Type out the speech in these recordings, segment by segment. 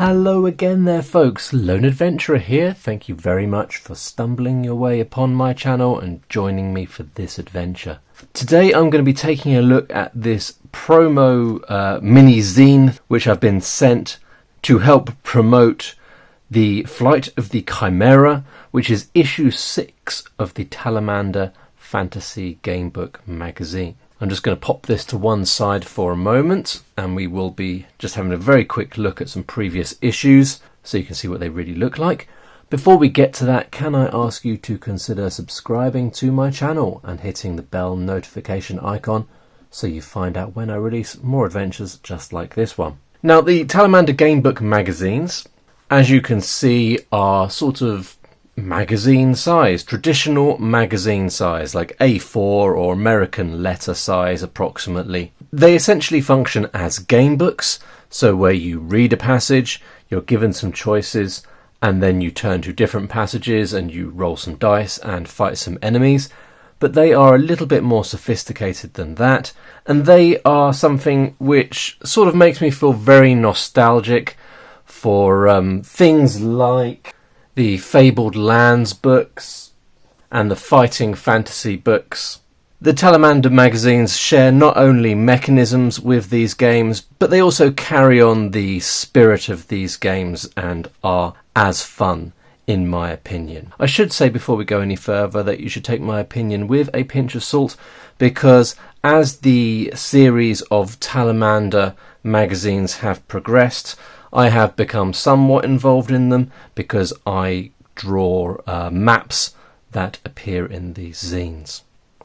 Hello again there folks, Lone Adventurer here. Thank you very much for stumbling your way upon my channel and joining me for this adventure. Today I'm going to be taking a look at this promo mini zine which I've been sent to help promote the Flight of the Chimera, which is issue 6 of the Talamander Fantasy Gamebook magazine. I'm just going to pop this to one side for a moment and we will be just having a very quick look at some previous issues so you can see what they really look like. Before we get to that, can I ask you to consider subscribing to my channel and hitting the bell notification icon so you find out when I release more adventures just like this one. Now, the Talamander Gamebook magazines, as you can see, are sort of magazine size, traditional magazine size, like A4 or American letter size approximately. They essentially function as game books, so where you read a passage, you're given some choices, and then you turn to different passages and you roll some dice and fight some enemies. But they are a little bit more sophisticated than that, and they are something which sort of makes me feel very nostalgic for things like the Fabled Lands books and the Fighting Fantasy books. The Talamander magazines share not only mechanisms with these games, but they also carry on the spirit of these games and are as fun, in my opinion. I should say before we go any further that you should take my opinion with a pinch of salt, because as the series of Talamander magazines have progressed, I have become somewhat involved in them because I draw maps that appear in these zines.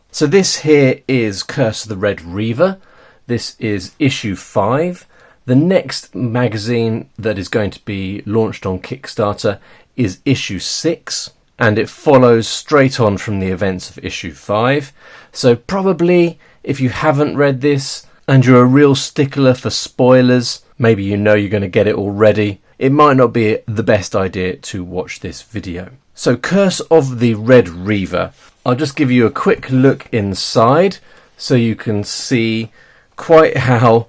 So this here is Curse of the Red Reaver. This is issue 5. The next magazine that is going to be launched on Kickstarter is issue 6, and it follows straight on from the events of issue 5. So probably if you haven't read this and you're a real stickler for spoilers, maybe you know you're going to get it already, it might not be the best idea to watch this video. So Curse of the Red Reaver. I'll just give you a quick look inside so you can see quite how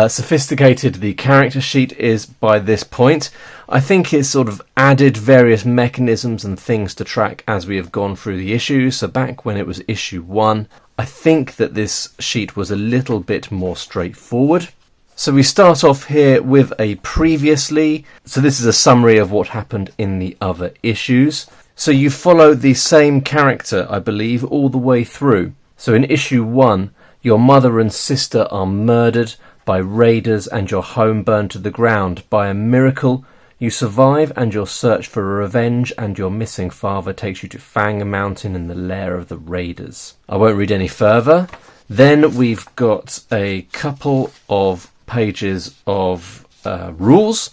sophisticated the character sheet is by this point. I think it's sort of added various mechanisms and things to track as we have gone through the issues. So back when it was issue 1, I think that this sheet was a little bit more straightforward. So we start off here with a previously. So this is a summary of what happened in the other issues. So you follow the same character, I believe, all the way through. So in issue 1, your mother and sister are murdered by raiders and your home burned to the ground. By a miracle, you survive and your search for revenge, and your missing father takes you to Fang Mountain in the lair of the raiders. I won't read any further. Then we've got a couple of pages of rules.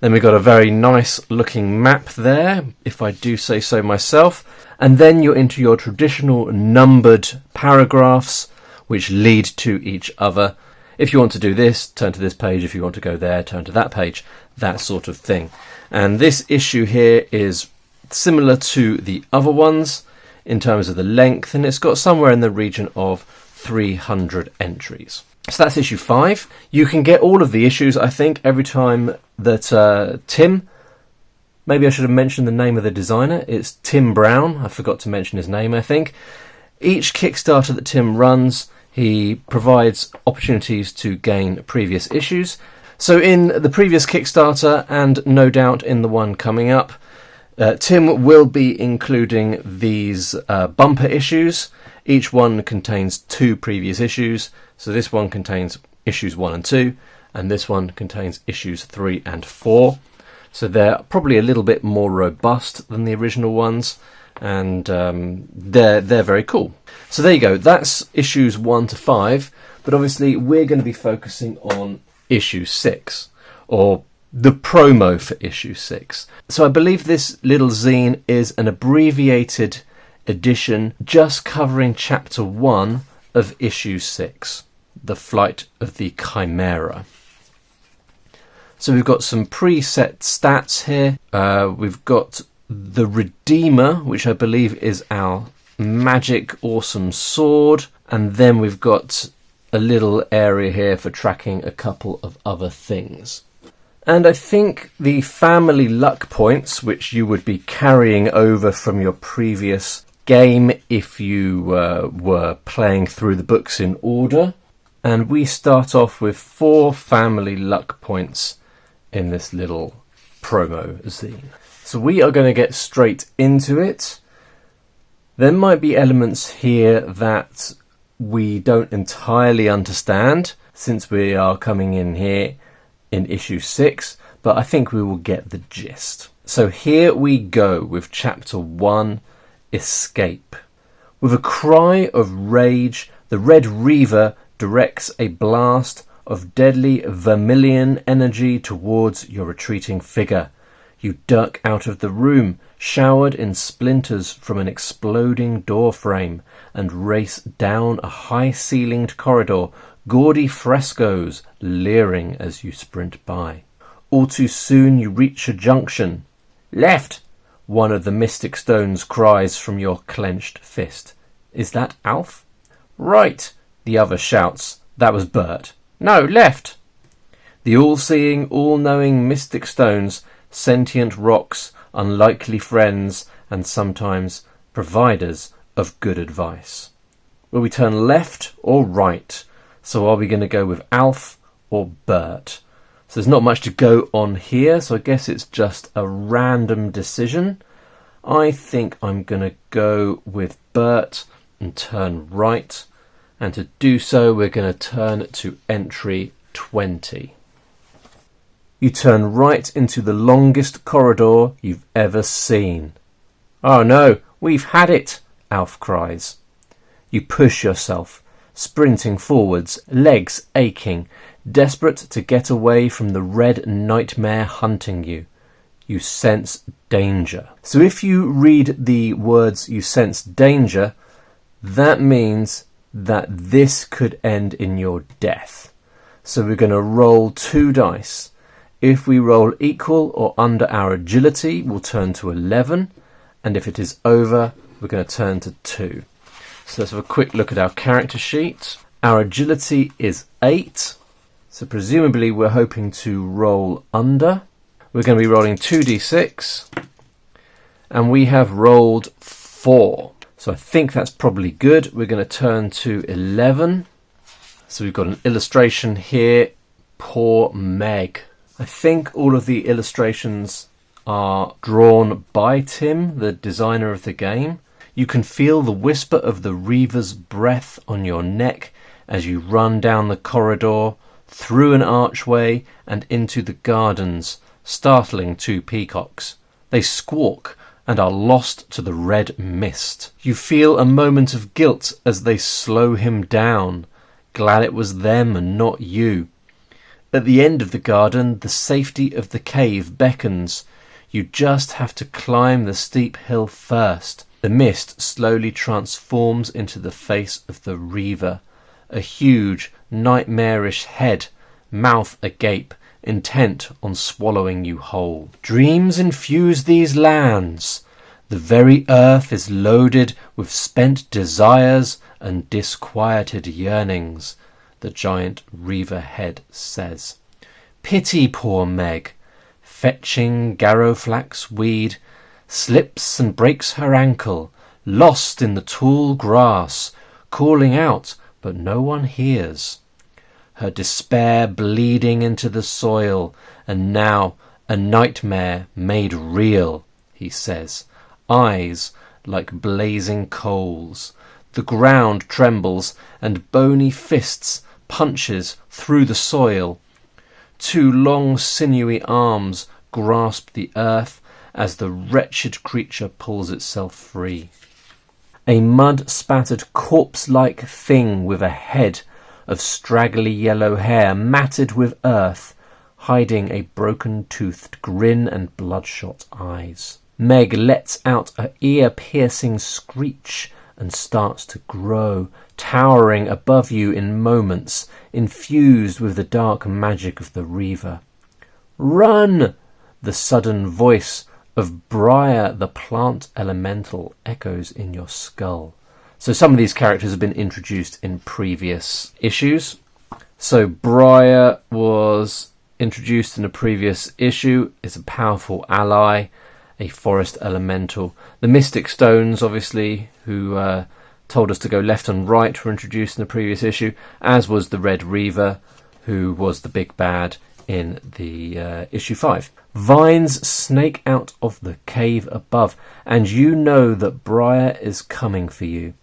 Then we've got a very nice looking map there, if I do say so myself. And then you're into your traditional numbered paragraphs which lead to each other. If you want to do this, turn to this page. If you want to go there, turn to that page. That sort of thing. And this issue here is similar to the other ones in terms of the length, and it's got somewhere in the region of 300 entries. So that's issue 5. You can get all of the issues, I think, every time that Tim, maybe I should have mentioned the name of the designer, it's Tim Brown, I forgot to mention his name, I think. Each Kickstarter that Tim runs, he provides opportunities to gain previous issues. So in the previous Kickstarter, and no doubt in the one coming up, Tim will be including these bumper issues. Each one contains 2 previous issues. So this one contains issues 1 and 2, and this one contains issues 3 and 4. So they're probably a little bit more robust than the original ones, and they're very cool. So there you go, that's issues 1 to 5, but obviously we're going to be focusing on issue 6, or the promo for issue 6. So I believe this little zine is an abbreviated edition just covering chapter 1 of issue 6, the Flight of the Chimera. So we've got some preset stats here. We've got the Redeemer, which I believe is our magic awesome sword, and then we've got a little area here for tracking a couple of other things. And I think the family luck points, which you would be carrying over from your previous game if you were playing through the books in order. And we start off with 4 family luck points in this little promo zine. So we are going to get straight into it. There might be elements here that we don't entirely understand, since we are coming in here in issue 6, but I think we will get the gist. So here we go with chapter 1, Escape. With a cry of rage, the Red Reaver directs a blast of deadly vermilion energy towards your retreating figure. You duck out of the room, showered in splinters from an exploding door frame, and race down a high-ceilinged corridor, gaudy frescoes leering as you sprint by. All too soon you reach a junction. "Left!" one of the mystic stones cries from your clenched fist. "Is that Alf?" "Right!" the other shouts. "That was Bert." "No, left!" The all-seeing, all-knowing mystic stones, sentient rocks, unlikely friends, and sometimes providers of good advice. Will we turn left or right? So are we going to go with Alf or Bert? So there's not much to go on here, so I guess it's just a random decision. I think I'm going to go with Bert and turn right. And to do so, we're going to turn to entry 20. You turn right into the longest corridor you've ever seen. "Oh no, we've had it!" Alf cries. You push yourself, sprinting forwards, legs aching, desperate to get away from the red nightmare hunting you. You sense danger. So if you read the words "you sense danger," that means that this could end in your death. So we're going to roll 2 dice. If we roll equal or under our agility, we'll turn to 11, and if it is over, we're going to turn to 2. So let's have a quick look at our character sheet. Our agility is 8, so presumably we're hoping to roll under. We're going to be rolling 2d6, and we have rolled 4. So I think that's probably good. We're going to turn to 11. So we've got an illustration here. Poor Meg. I think all of the illustrations are drawn by Tim, the designer of the game. You can feel the whisper of the Reaver's breath on your neck as you run down the corridor, through an archway and into the gardens, startling 2 peacocks. They squawk and are lost to the red mist. You feel a moment of guilt as they slow him down, glad it was them and not you. At the end of the garden, the safety of the cave beckons. You just have to climb the steep hill first. The mist slowly transforms into the face of the Reaver, a huge, nightmarish head, mouth agape, intent on swallowing you whole. Dreams infuse these lands. The very earth is loaded with spent desires and disquieted yearnings, the giant Reaver head says. Pity poor Meg, fetching garrowflax weed, slips and breaks her ankle, lost in the tall grass, calling out, but no one hears. Her despair bleeding into the soil, and now a nightmare made real, he says, eyes like blazing coals. The ground trembles, and bony fists punches through the soil. 2 long sinewy arms grasp the earth as the wretched creature pulls itself free. A mud-spattered corpse-like thing with a head of straggly yellow hair matted with earth, hiding a broken-toothed grin and bloodshot eyes. Meg lets out an ear-piercing screech and starts to grow, towering above you in moments, infused with the dark magic of the Reaver. Run! The sudden voice of Briar the plant elemental echoes in your skull. So some of these characters have been introduced in previous issues. So Briar was introduced in a previous issue, is a powerful ally, a forest elemental. The Mystic Stones, obviously, who told us to go left and right, were introduced in the previous issue, as was the Red Reaver, who was the big bad in the issue 5. Vines snake out of the cave above, and you know that Briar is coming for you.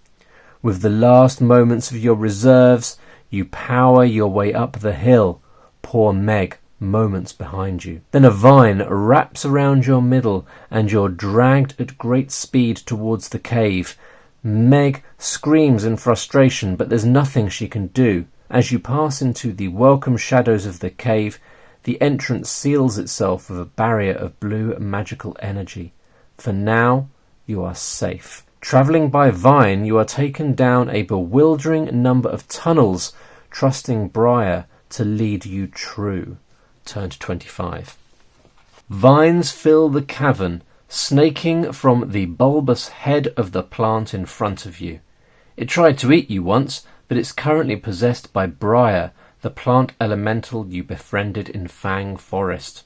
With the last moments of your reserves, you power your way up the hill. Poor Meg, moments behind you. Then a vine wraps around your middle, and you're dragged at great speed towards the cave. Meg screams in frustration, but there's nothing she can do. As you pass into the welcome shadows of the cave, the entrance seals itself with a barrier of blue magical energy. For now, you are safe. Travelling by vine, you are taken down a bewildering number of tunnels, trusting Briar to lead you true. Turn to 25. Vines fill the cavern, snaking from the bulbous head of the plant in front of you. It tried to eat you once, but it's currently possessed by Briar, the plant elemental you befriended in Fang Forest.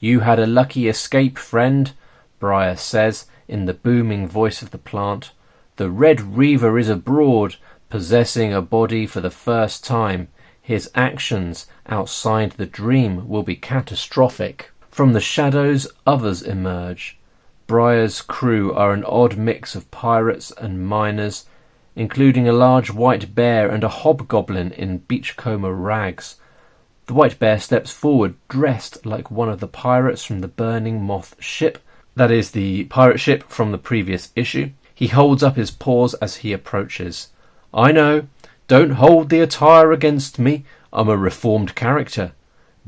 You had a lucky escape, friend, Briar says in the booming voice of the plant. The Red Reaver is abroad, possessing a body for the first time. His actions outside the dream will be catastrophic. From the shadows, others emerge. Briar's crew are an odd mix of pirates and miners, including a large white bear and a hobgoblin in beachcomber rags. The white bear steps forward, dressed like one of the pirates from the Burning Moth ship. That is the pirate ship from the previous issue. He holds up his paws as he approaches. I know. Don't hold the attire against me. I'm a reformed character.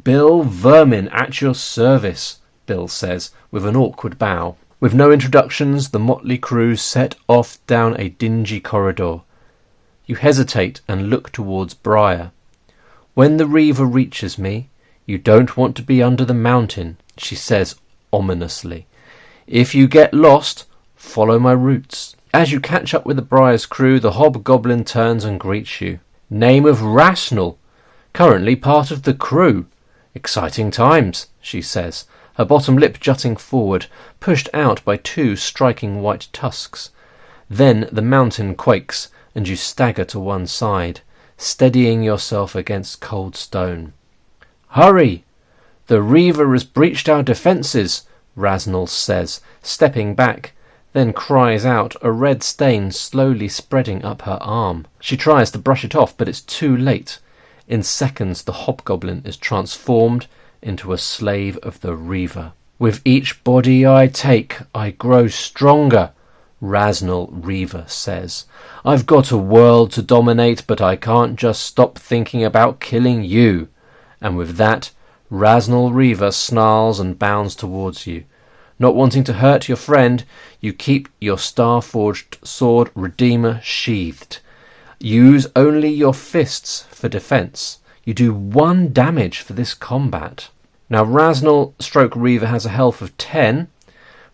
Bill Vermin at your service, Bill says, with an awkward bow. With no introductions, the motley crew set off down a dingy corridor. You hesitate and look towards Briar. When the Reaver reaches me, you don't want to be under the mountain, she says ominously. If you get lost, follow my roots. As you catch up with the Briar's crew, the hobgoblin turns and greets you. Name of Rasnal, currently part of the crew. Exciting times, she says, her bottom lip jutting forward, pushed out by two striking white tusks. Then the mountain quakes, and you stagger to one side, steadying yourself against cold stone. Hurry! The Reaver has breached our defences, Rasnal says, stepping back, then cries out, a red stain slowly spreading up her arm. She tries to brush it off, but it's too late. In seconds, the hobgoblin is transformed into a slave of the Reaver. With each body I take, I grow stronger, Rasnal Reaver says. I've got a world to dominate, but I can't just stop thinking about killing you. And with that, Rasnal Reaver snarls and bounds towards you. Not wanting to hurt your friend, you keep your star-forged sword Redeemer sheathed. Use only your fists for defence. You do 1 damage for this combat. Now Rasnal / Reaver has a health of 10,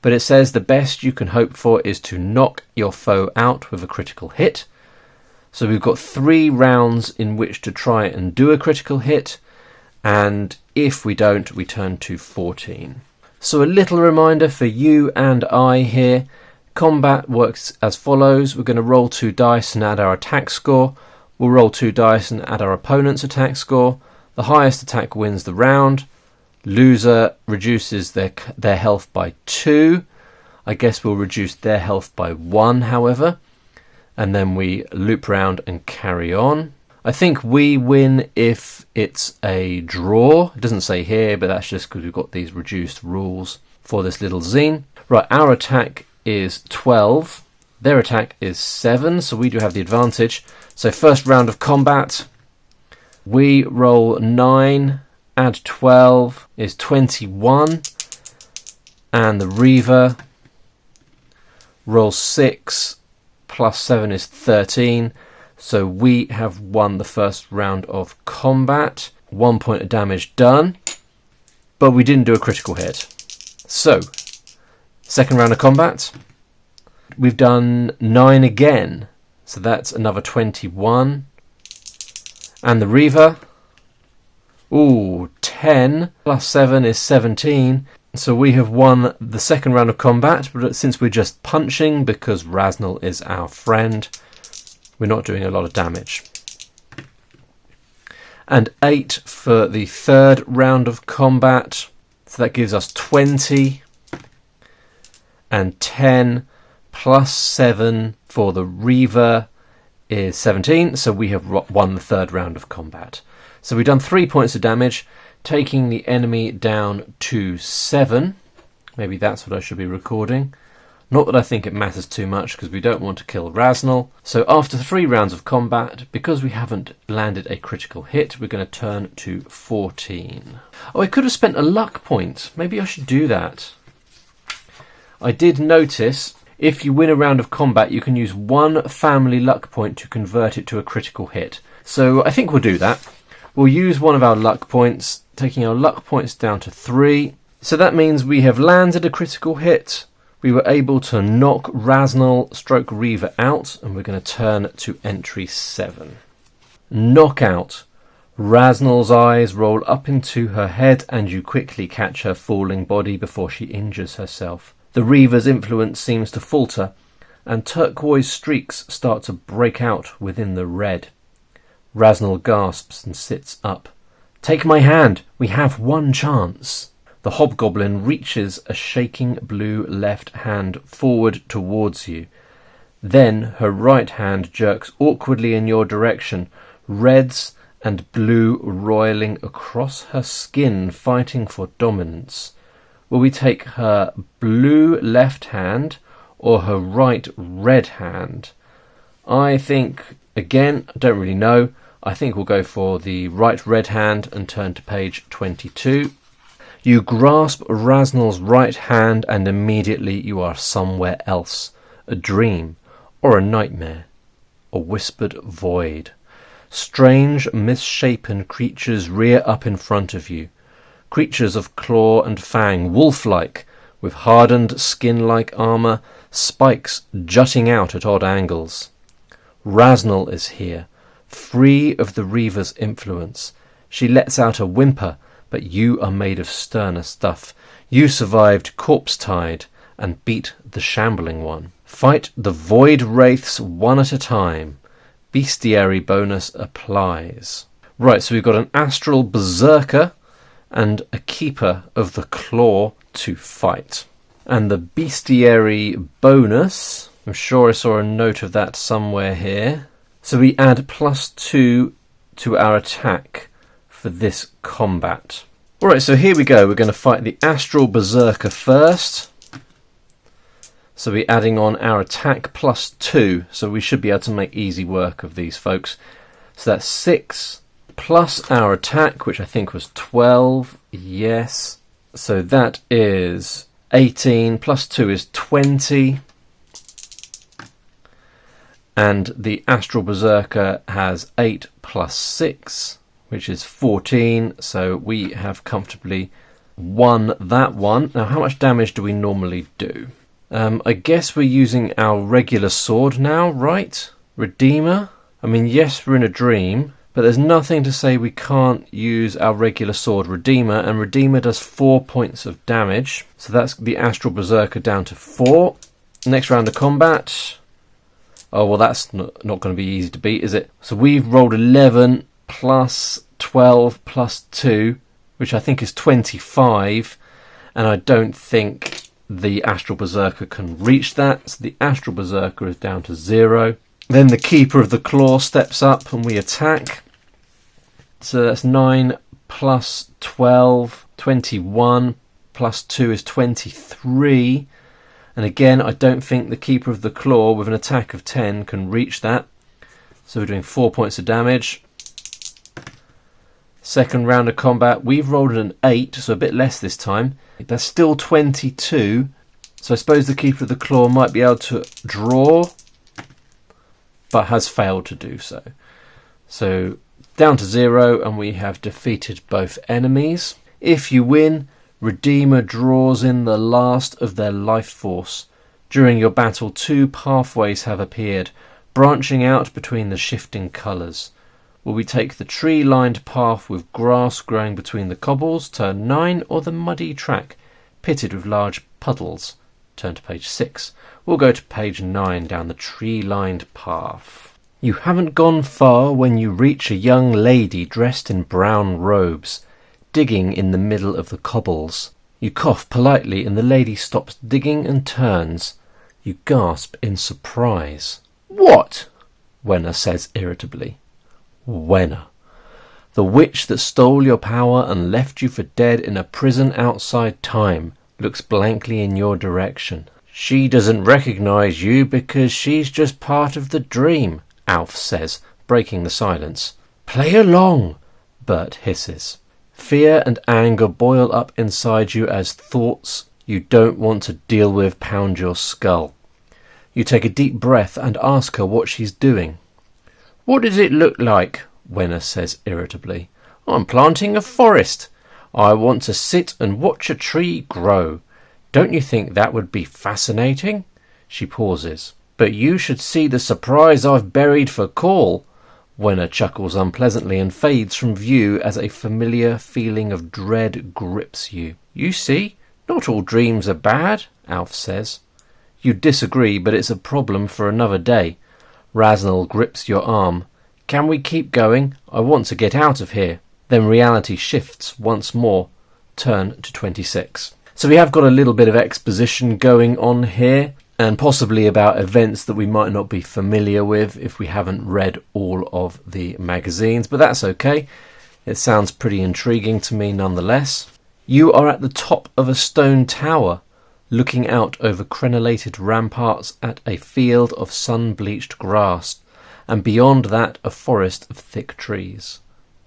but it says the best you can hope for is to knock your foe out with a critical hit. So we've got 3 rounds in which to try and do a critical hit, and if we don't, we turn to 14. So a little reminder for you and I here. Combat works as follows. We're going to roll 2 dice and add our attack score. We'll roll 2 dice and add our opponent's attack score. The highest attack wins the round. Loser reduces their health by 2. I guess we'll reduce their health by 1, however. And then we loop round and carry on. I think we win if it's a draw. It doesn't say here, but that's just because we've got these reduced rules for this little zine. Right, our attack is 12. Their attack is 7, so we do have the advantage. So first round of combat, we roll 9, add 12 is 21. And the Reaver rolls 6, plus 7 is 13. So we have won the first round of combat. 1 point of damage done. But we didn't do a critical hit. So, second round of combat. We've done 9 again. So that's another 21. And the Reaver Ooh, 10 plus 7 is 17. So we have won the second round of combat, but since we're just punching, because Raznal is our friend, we're not doing a lot of damage. And 8 for the third round of combat, so that gives us 20. And 10 plus 7 for the Reaver is 17, so we have won the third round of combat. So we've done 3 points of damage, taking the enemy down to 7. Maybe that's what I should be recording. Not that I think it matters too much, because we don't want to kill Raznal. So after 3 rounds of combat, because we haven't landed a critical hit, we're going to turn to 14. Oh, I could have spent a luck point. Maybe I should do that. I did notice if you win a round of combat, you can use 1 family luck point to convert it to a critical hit. So I think we'll do that. We'll use one of our luck points, taking our luck points down to 3. So that means we have landed a critical hit. We were able to knock Raznal / Reaver out, and we're going to turn to entry 7. Knockout. Raznal's eyes roll up into her head, and you quickly catch her falling body before she injures herself. The Reaver's influence seems to falter, and turquoise streaks start to break out within the red. Raznal gasps and sits up. Take my hand, we have one chance. The hobgoblin reaches a shaking blue left hand forward towards you. Then her right hand jerks awkwardly in your direction, reds and blue roiling across her skin, fighting for dominance. Will we take her blue left hand or her right red hand? I think, again, I don't really know. I think we'll go for the right red hand and turn to page 22. You grasp Raznal's right hand and immediately you are somewhere else. A dream or a nightmare. A whispered void. Strange, misshapen creatures rear up in front of you. Creatures of claw and fang, wolf-like, with hardened skin-like armour, spikes jutting out at odd angles. Raznal is here, free of the Reaver's influence. She lets out a whimper, but you are made of sterner stuff. You survived Corpse-Tide and beat the shambling one. Fight the void wraiths one at a time. Bestiary bonus applies. Right, so we've got an astral berserker and a keeper of the claw to fight. And the bestiary bonus, I'm sure I saw a note of that somewhere here. So we add +2 to our attack for this combat. Alright, so here we go. We're going to fight the astral berserker first. So we're adding on our attack +2, so we should be able to make easy work of these folks. So that's 6 plus our attack, which I think was 12, yes. So that is 18, +2 is 20. And the Astral Berserker has 8 plus 6, which is 14. So we have comfortably won that one. Now, how much damage do we normally do? I guess we're using our regular sword now, right? Redeemer? I mean, yes, we're in a dream, but there's nothing to say we can't use our regular sword Redeemer, and Redeemer does 4 points of damage. So that's the Astral Berserker down to 4. Next round of combat. Oh, well, that's not going to be easy to beat, is it? So we've rolled 11 plus 12 plus 2, which I think is 25, and I don't think the Astral Berserker can reach that. So the Astral Berserker is down to 0. Then the Keeper of the Claw steps up and we attack. So that's 9 plus 12, 21, plus 2 is 23. And again, I don't think the Keeper of the Claw with an attack of 10 can reach that. So we're doing 4 points of damage. Second round of combat, we've rolled an 8, so a bit less this time. That's still 22. So I suppose the Keeper of the Claw might be able to draw, but has failed to do so. So down to 0, and we have defeated both enemies. If you win, Redeemer draws in the last of their life force. During your battle, 2 pathways have appeared, branching out between the shifting colours. Will we take the tree-lined path with grass growing between the cobbles, turn 9, or the muddy track, pitted with large puddles? Turn to page 6. We'll go to page 9, down the tree-lined path. You haven't gone far when you reach a young lady dressed in brown robes, digging in the middle of the cobbles. You cough politely and the lady stops digging and turns. You gasp in surprise. "What?" Wenna says irritably. Wenna, the witch that stole your power and left you for dead in a prison outside time, looks blankly in your direction. "She doesn't recognize you because she's just part of the dream," Alf says, breaking the silence. "Play along," Bert hisses. Fear and anger boil up inside you as thoughts you don't want to deal with pound your skull. You take a deep breath and ask her what she's doing. "What does it look like?" Wenna says irritably. "I'm planting a forest. I want to sit and watch a tree grow. Don't you think that would be fascinating?" She pauses. "But you should see the surprise I've buried for Call." Wenna chuckles unpleasantly and fades from view as a familiar feeling of dread grips you. "You see, not all dreams are bad," Alf says. You disagree, but it's a problem for another day. Rasnell grips your arm. "Can we keep going? I want to get out of here." Then reality shifts once more. Turn to 26. So we have got a little bit of exposition going on here, and possibly about events that we might not be familiar with if we haven't read all of the magazines, but that's okay. It sounds pretty intriguing to me nonetheless. You are at the top of a stone tower, looking out over crenellated ramparts at a field of sun-bleached grass, and beyond that a forest of thick trees.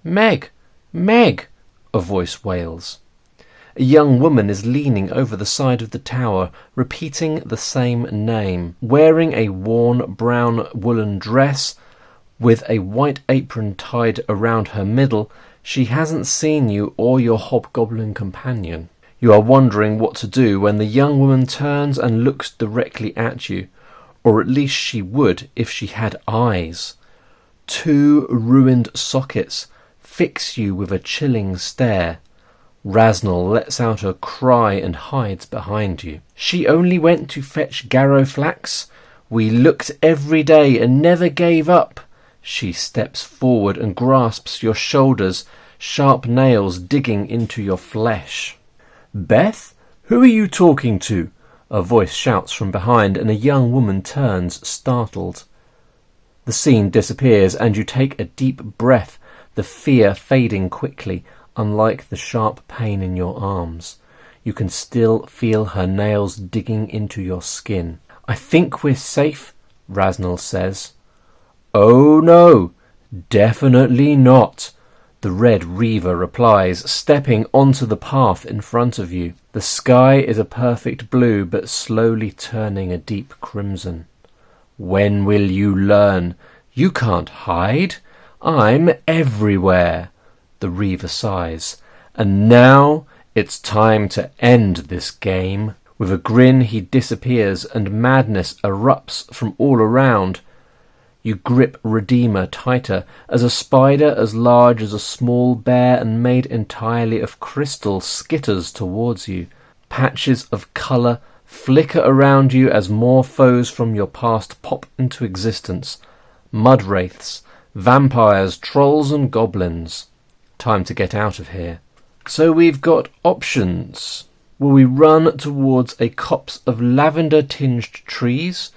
"Meg! Meg!" a voice wails. A young woman is leaning over the side of the tower, repeating the same name, wearing a worn brown woolen dress with a white apron tied around her middle. She hasn't seen you or your hobgoblin companion. You are wondering what to do when the young woman turns and looks directly at you, or at least she would if she had eyes. 2 ruined sockets fix you with a chilling stare. Rasnell lets out a cry and hides behind you. "She only went to fetch Garrowflax. We looked every day and never gave up." She steps forward and grasps your shoulders, sharp nails digging into your flesh. "Beth, who are you talking to?" a voice shouts from behind, and a young woman turns, startled. The scene disappears, and you take a deep breath, the fear fading quickly, unlike the sharp pain in your arms. You can still feel her nails digging into your skin. "I think we're safe," Rasnell says. "Oh no, definitely not," the Red Reaver replies, stepping onto the path in front of you. The sky is a perfect blue, but slowly turning a deep crimson. "When will you learn? You can't hide. I'm everywhere," the Reaver sighs. "And now it's time to end this game." With a grin he disappears, and madness erupts from all around. You grip Redeemer tighter, as a spider as large as a small bear and made entirely of crystal skitters towards you. Patches of colour flicker around you as more foes from your past pop into existence. Mud wraiths, vampires, trolls and goblins. Time to get out of here. So we've got options. Will we run towards a copse of lavender-tinged trees,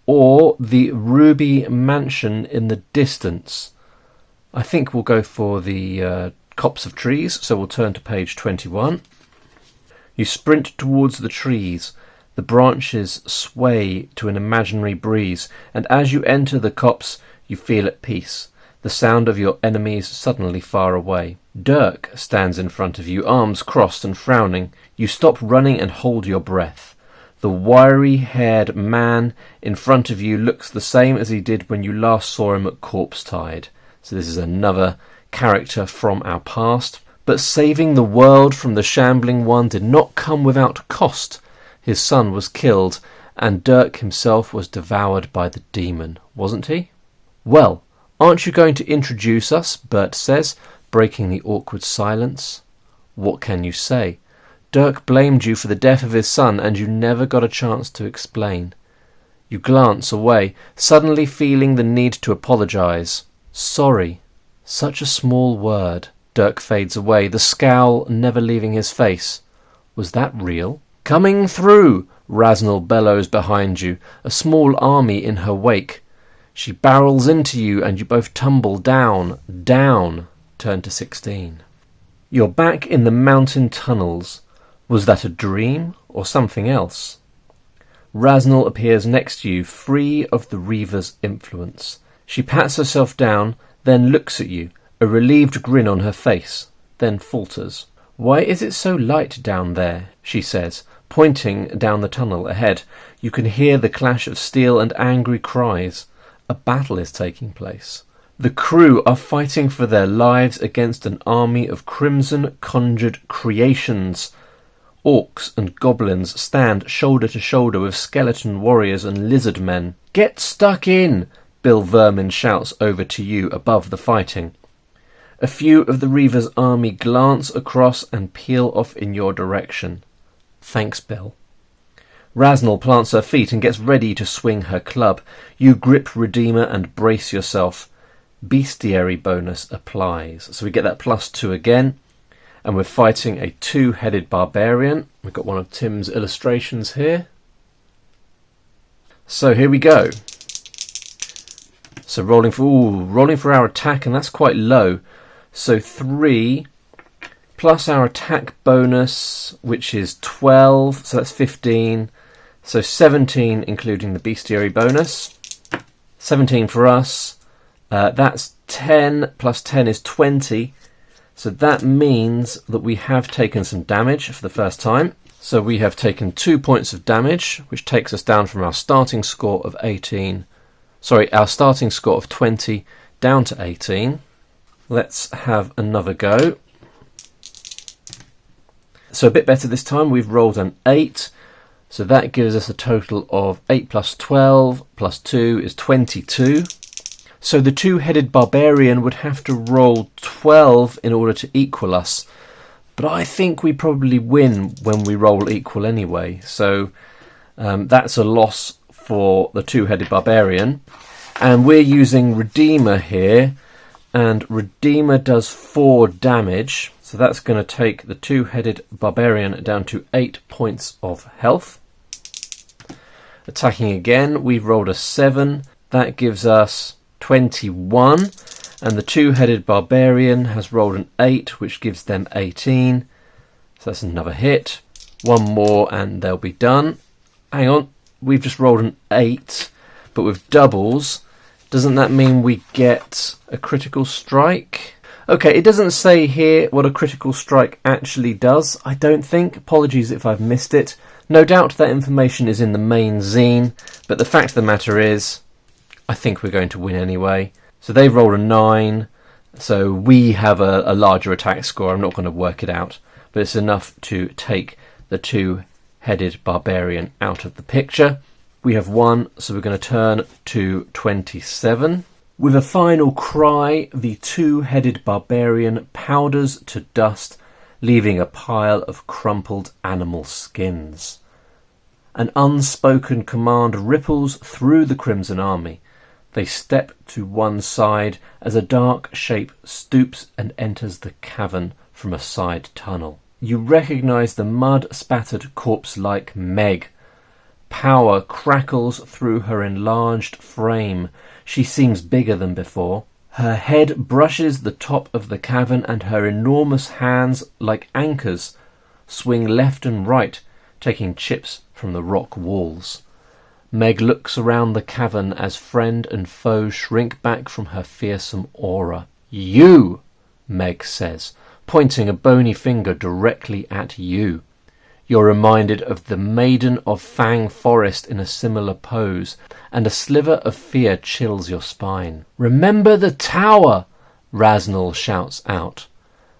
or the ruby mansion in the distance? I think we'll go for the copse of trees, so we'll turn to page 21. You sprint towards the trees. The branches sway to an imaginary breeze, and as you enter the copse, you feel at peace, the sound of your enemies suddenly far away. Dirk stands in front of you, arms crossed and frowning. You stop running and hold your breath. The wiry-haired man in front of you looks the same as he did when you last saw him at Corpsetide. So this is another character from our past. But saving the world from the Shambling One did not come without cost. His son was killed, and Dirk himself was devoured by the demon, wasn't he? Well, "Aren't you going to introduce us?" Bert says, breaking the awkward silence. "What can you say? Dirk blamed you for the death of his son, and you never got a chance to explain." You glance away, suddenly feeling the need to apologise. "Sorry." Such a small word. Dirk fades away, the scowl never leaving his face. Was that real? "Coming through!" Rasnell bellows behind you, a small army in her wake. She barrels into you and you both tumble down. Turn to 16. You're back in the mountain tunnels. Was that a dream or something else? Rasnell appears next to you, free of the Reaver's influence. She pats herself down, then looks at you, a relieved grin on her face, then falters. "Why is it so light down there?" she says, pointing down the tunnel ahead. You can hear the clash of steel and angry cries. A battle is taking place. The crew are fighting for their lives against an army of crimson-conjured creations. Orcs and goblins stand shoulder to shoulder with skeleton warriors and lizard men. "Get stuck in!" Bill Vermin shouts over to you above the fighting. A few of the Reaver's army glance across and peel off in your direction. Thanks, Bill. Rasnell plants her feet and gets ready to swing her club. You grip Redeemer and brace yourself. Bestiary bonus applies. So we get that +2 again. And we're fighting a 2-headed barbarian. We've got one of Tim's illustrations here. So here we go. So rolling for our attack, and that's quite low. So 3 plus our attack bonus, which is 12, so that's 15. So 17, including the bestiary bonus. 17 for us. That's 10 plus 10 is 20. So that means that we have taken some damage for the first time. So we have taken 2 points of damage, which takes us down from our starting score of 20 down to 18. Let's have another go. So a bit better this time. We've rolled an 8. So that gives us a total of 8 plus 12 plus 2 is 22. So the 2-headed barbarian would have to roll 12 in order to equal us. But I think we probably win when we roll equal anyway. So that's a loss for the 2-headed barbarian. And we're using Redeemer here. And Redeemer does 4 damage. So that's going to take the 2-headed barbarian down to 8 points of health. Attacking again, we've rolled a 7. That gives us 21. And the 2-headed barbarian has rolled an 8, which gives them 18. So that's another hit. One more and they'll be done. Hang on, we've just rolled an 8, but with doubles. Doesn't that mean we get a critical strike? Okay, it doesn't say here what a critical strike actually does, I don't think. Apologies if I've missed it. No doubt that information is in the main zine, but the fact of the matter is, I think we're going to win anyway. So they've rolled a 9, so we have a larger attack score. I'm not going to work it out, but it's enough to take the 2-headed barbarian out of the picture. We have 1, so we're going to turn to 27. With a final cry, the 2-headed barbarian powders to dust, leaving a pile of crumpled animal skins. An unspoken command ripples through the Crimson Army. They step to one side as a dark shape stoops and enters the cavern from a side tunnel. You recognise the mud-spattered corpse-like Meg. Power crackles through her enlarged frame. She seems bigger than before. Her head brushes the top of the cavern and her enormous hands, like anchors, swing left and right, taking chips from the rock walls. Meg looks around the cavern as friend and foe shrink back from her fearsome aura. "You!" Meg says, pointing a bony finger directly at you. You're reminded of the Maiden of Fang Forest in a similar pose, and a sliver of fear chills your spine. "Remember the tower!" Rasnell shouts out.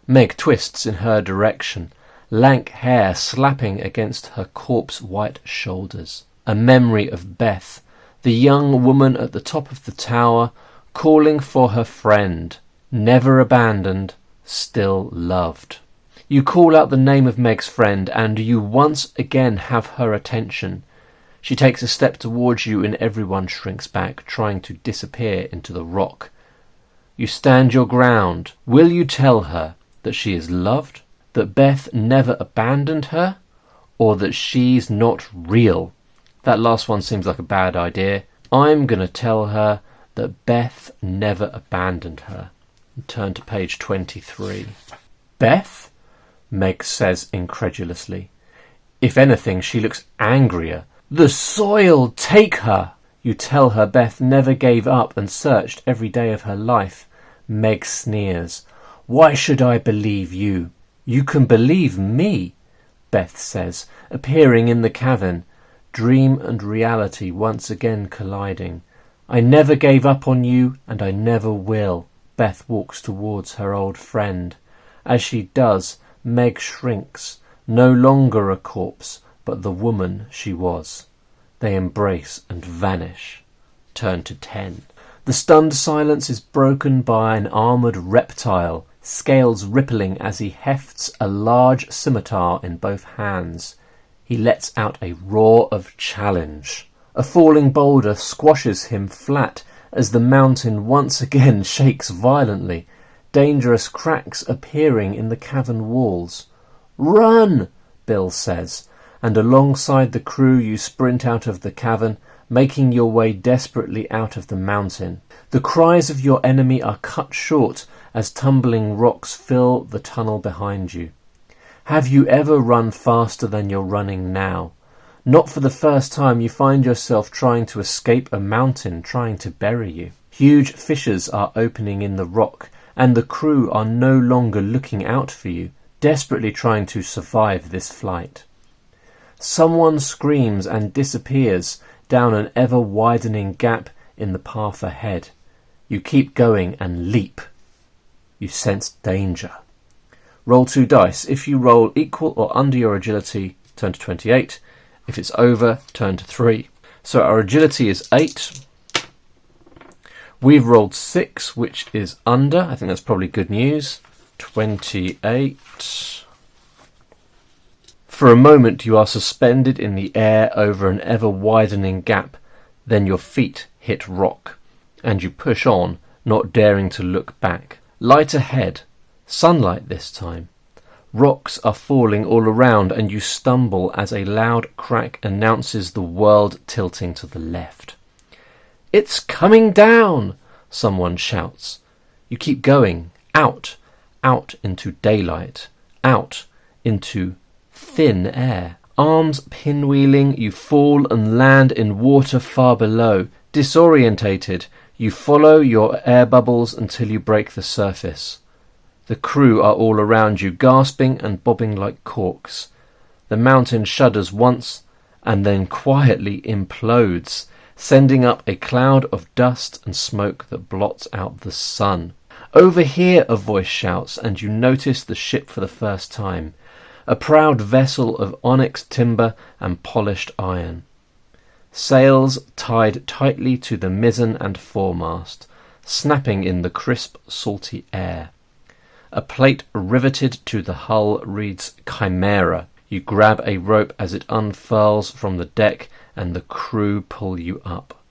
Meg twists in her direction, lank hair slapping against her corpse-white shoulders. A memory of Beth, the young woman at the top of the tower, calling for her friend, never abandoned, still loved. You call out the name of Meg's friend, and you once again have her attention. She takes a step towards you and everyone shrinks back, trying to disappear into the rock. You stand your ground. Will you tell her that she is loved, that Beth never abandoned her, or that she's not real? That last one seems like a bad idea. I'm going to tell her that Beth never abandoned her. Turn to page 23. Beth? Meg says incredulously. If anything, she looks angrier. The soil, take her! You tell her Beth never gave up and searched every day of her life. Meg sneers. Why should I believe you? You can believe me, Beth says, appearing in the cavern, dream and reality once again colliding. I never gave up on you, and I never will. Beth walks towards her old friend. As she does, Meg shrinks, no longer a corpse, but the woman she was. They embrace and vanish. Turn to 10. The stunned silence is broken by an armoured reptile, scales rippling as he hefts a large scimitar in both hands. He lets out a roar of challenge. A falling boulder squashes him flat as the mountain once again shakes violently, dangerous cracks appearing in the cavern walls. Run, Bill says, and alongside the crew you sprint out of the cavern, making your way desperately out of the mountain. The cries of your enemy are cut short as tumbling rocks fill the tunnel behind you. Have you ever run faster than you're running now? Not for the first time you find yourself trying to escape a mountain trying to bury you. Huge fissures are opening in the rock, and the crew are no longer looking out for you, desperately trying to survive this flight. Someone screams and disappears down an ever-widening gap in the path ahead. You keep going and leap. You sense danger. Roll 2 dice. If you roll equal or under your agility, turn to 28. If it's over, turn to 3. So our agility is 8. We've rolled 6, which is under. I think that's probably good news. 28. For a moment you are suspended in the air over an ever-widening gap. Then your feet hit rock, and you push on, not daring to look back. Light ahead. Sunlight this time. Rocks are falling all around, and you stumble as a loud crack announces the world tilting to the left. It's coming down! Someone shouts. You keep going. Out into daylight. Out into thin air. Arms pinwheeling, you fall and land in water far below. Disorientated, you follow your air bubbles until you break the surface. The crew are all around you, gasping and bobbing like corks. The mountain shudders once and then quietly implodes, sending up a cloud of dust and smoke that blots out the sun. Over here, a voice shouts, and you notice the ship for the first time. A proud vessel of onyx timber and polished iron. Sails tied tightly to the mizzen and foremast, snapping in the crisp, salty air. A plate riveted to the hull reads Chimera. You grab a rope as it unfurls from the deck and the crew pull you up.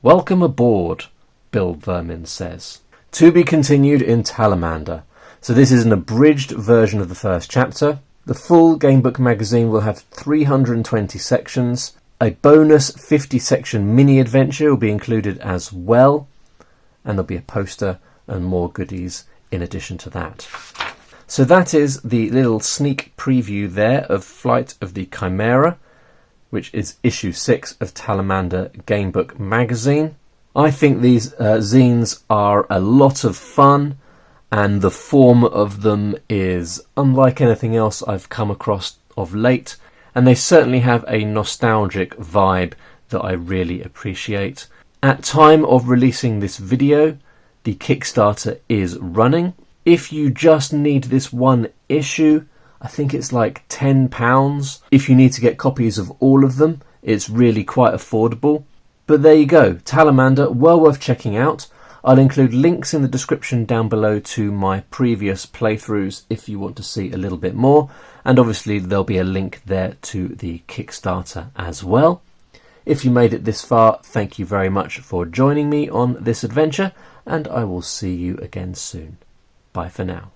Welcome aboard, Bill Vermin says. To be continued in Talamander. So this is an abridged version of the first chapter. The full Gamebook magazine will have 320 sections. A bonus 50-section mini-adventure will be included as well. And there'll be a poster and more goodies in addition to that. So that is the little sneak preview there of Flight of the Chimera, which is issue 6 of Talamander Gamebook magazine. I think these zines are a lot of fun, and the form of them is unlike anything else I've come across of late, and they certainly have a nostalgic vibe that I really appreciate. At time of releasing this video, the Kickstarter is running. If you just need this one issue, I think it's like £10. If you need to get copies of all of them, it's really quite affordable. But there you go, Talamander, well worth checking out. I'll include links in the description down below to my previous playthroughs if you want to see a little bit more, and obviously there'll be a link there to the Kickstarter as well. If you made it this far, thank you very much for joining me on this adventure, and I will see you again soon. Bye for now.